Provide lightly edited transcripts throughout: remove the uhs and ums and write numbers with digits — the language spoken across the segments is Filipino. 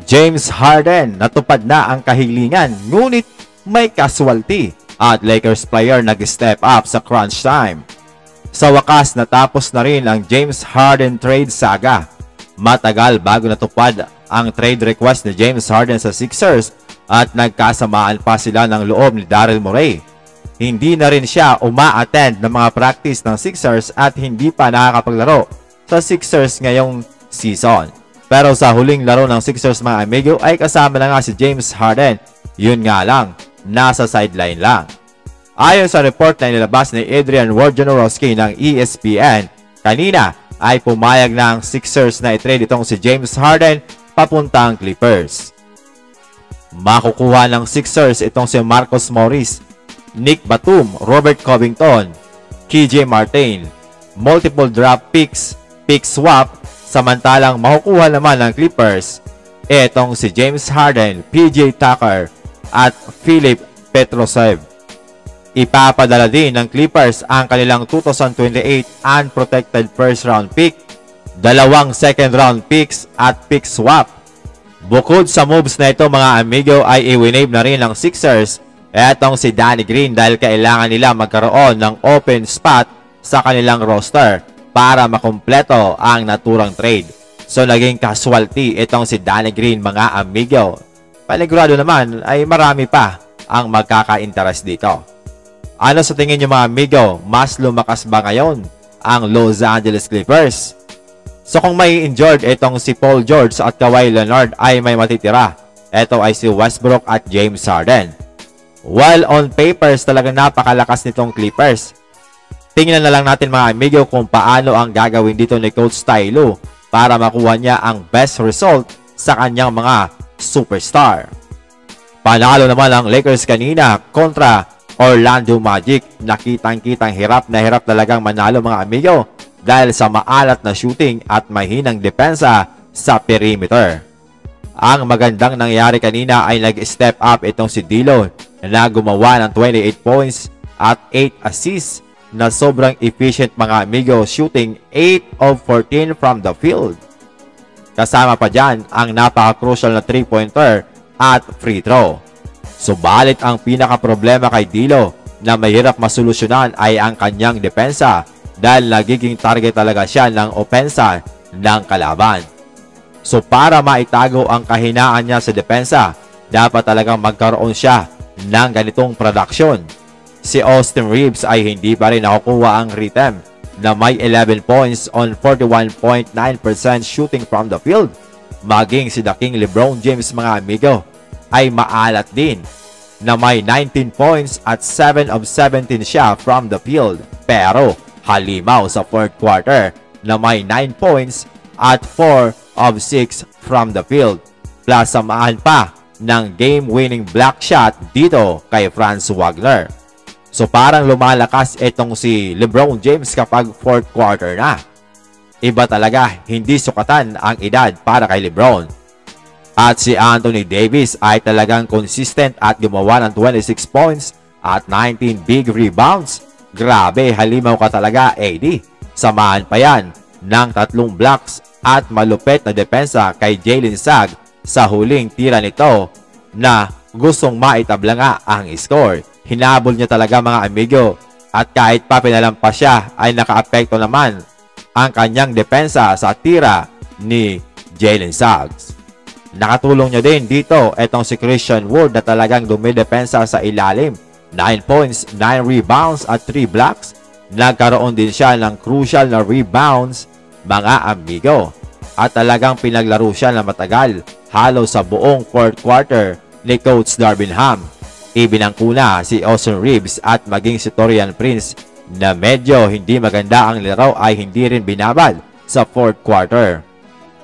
James Harden, natupad na ang kahilingan ngunit may casualty at Lakers player nag-step up sa crunch time. Sa wakas, natapos na rin ang James Harden trade saga. Matagal bago natupad ang trade request ni James Harden sa Sixers at nagkasamaan pa sila ng loob ni Daryl Morey. Hindi na rin siya uma-attend ng mga practice ng Sixers at hindi pa nakakapaglaro sa Sixers ngayong season. Pero sa huling laro ng Sixers mga amigo ay kasama na nga si James Harden. Yun nga lang, nasa sideline lang. Ayon sa report na inilabas ni Adrian Wojnarowski ng ESPN, kanina ay pumayag na ang Sixers na i-trade itong si James Harden papuntang Clippers. Makukuha ng Sixers itong si Marcus Morris, Nick Batum, Robert Covington, KJ Martin, multiple draft picks, pick swap, samantalang makukuha naman ng Clippers itong si James Harden, PJ Tucker at Filip Petrusev. Ipapadala din ng Clippers ang kanilang 2028 unprotected first round pick, 2 second round picks at pick swap. Bukod sa moves na ito mga amigo ay i-winave na rin ng Sixers etong si Danny Green dahil kailangan nila magkaroon ng open spot sa kanilang roster para makumpleto ang naturang trade. So naging casualty itong si Danny Green mga amigo. Panigurado naman ay marami pa ang magkaka-interest dito. Ano sa tingin nyo mga amigo, mas lumakas ba ngayon ang Los Angeles Clippers? So kung may injured itong si Paul George at Kawhi Leonard ay may matitira. Ito ay si Westbrook at James Harden. While on papers talagang napakalakas nitong Clippers. Tingnan na lang natin mga amigo kung paano ang gagawin dito ni Coach Ty Lue para makuha niya ang best result sa kanyang mga superstar. Panalo naman ang Lakers kanina kontra Orlando Magic. Nakitang-kitang hirap na hirap talagang manalo mga amigo dahil sa maalat na shooting at mahinang depensa sa perimeter. Ang magandang nangyari kanina ay nag-step up itong si Dillon na gumawa ng 28 points at 8 assists na sobrang efficient mga amigo, shooting 8 of 14 from the field. Kasama pa dyan ang napaka-crucial na 3-pointer at free throw. Subalit ang pinaka-problema kay Dilo na mahirap masolusyonan ay ang kanyang depensa dahil nagiging target talaga siya ng opensa ng kalaban. So para maitago ang kahinaan niya sa depensa, dapat talagang magkaroon siya ng ganitong production. Si Austin Reeves ay hindi pa rin nakukuha ang rhythm na may 11 points on 41.9% shooting from the field. Maging si The King LeBron James mga amigo ay maalat din na may 19 points at 7 of 17 siya from the field. Pero halimaw sa fourth quarter na may 9 points at 4 of 6 from the field. Plus samahan pa ng game-winning block shot dito kay Franz Wagner. So parang lumalakas itong si LeBron James kapag fourth quarter na. Iba talaga, hindi sukatan ang edad para kay LeBron. At si Anthony Davis ay talagang consistent at gumawa ng 26 points at 19 big rebounds. Grabe, halimaw ka talaga AD. Samahan pa yan ng 3 blocks at malupit na depensa kay Jalen Suggs sa huling tira nito na gustong maitabla nga ang score. Hinabol niya talaga mga amigo at kahit pa pinalampas siya ay nakaapekto naman ang kanyang depensa sa tira ni Jalen Suggs. Nakatulong niya din dito itong si Christian Wood na talagang dumidepensa sa ilalim. 9 points, 9 rebounds at 3 blocks. Nagkaroon din siya ng crucial na rebounds mga amigo. At talagang pinaglaro siya na matagal halos sa buong fourth quarter ni Coach Darvin Ham. Ibinangkuna si Austin Reeves at maging si Taurean Prince na medyo hindi maganda ang laro ay hindi rin binabad sa fourth quarter.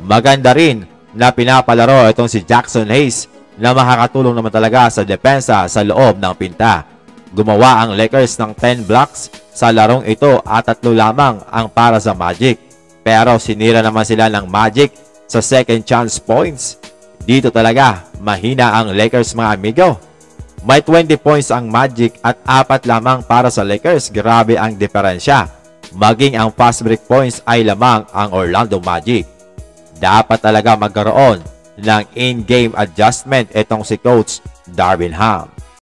Maganda rin na pinapalaro itong si Jackson Hayes na makakatulong naman talaga sa depensa sa loob ng pinta. Gumawa ang Lakers ng 10 blocks sa larong ito at 3 lamang ang para sa Magic. Pero sinira naman sila ng Magic sa second chance points. Dito talaga mahina ang Lakers mga amigo. May 20 points ang Magic at 4 lamang para sa Lakers. Grabe ang diferensya. Maging ang fast break points ay lamang ang Orlando Magic. Dapat talaga magkaroon ng in-game adjustment itong si Coach Darvin Ham.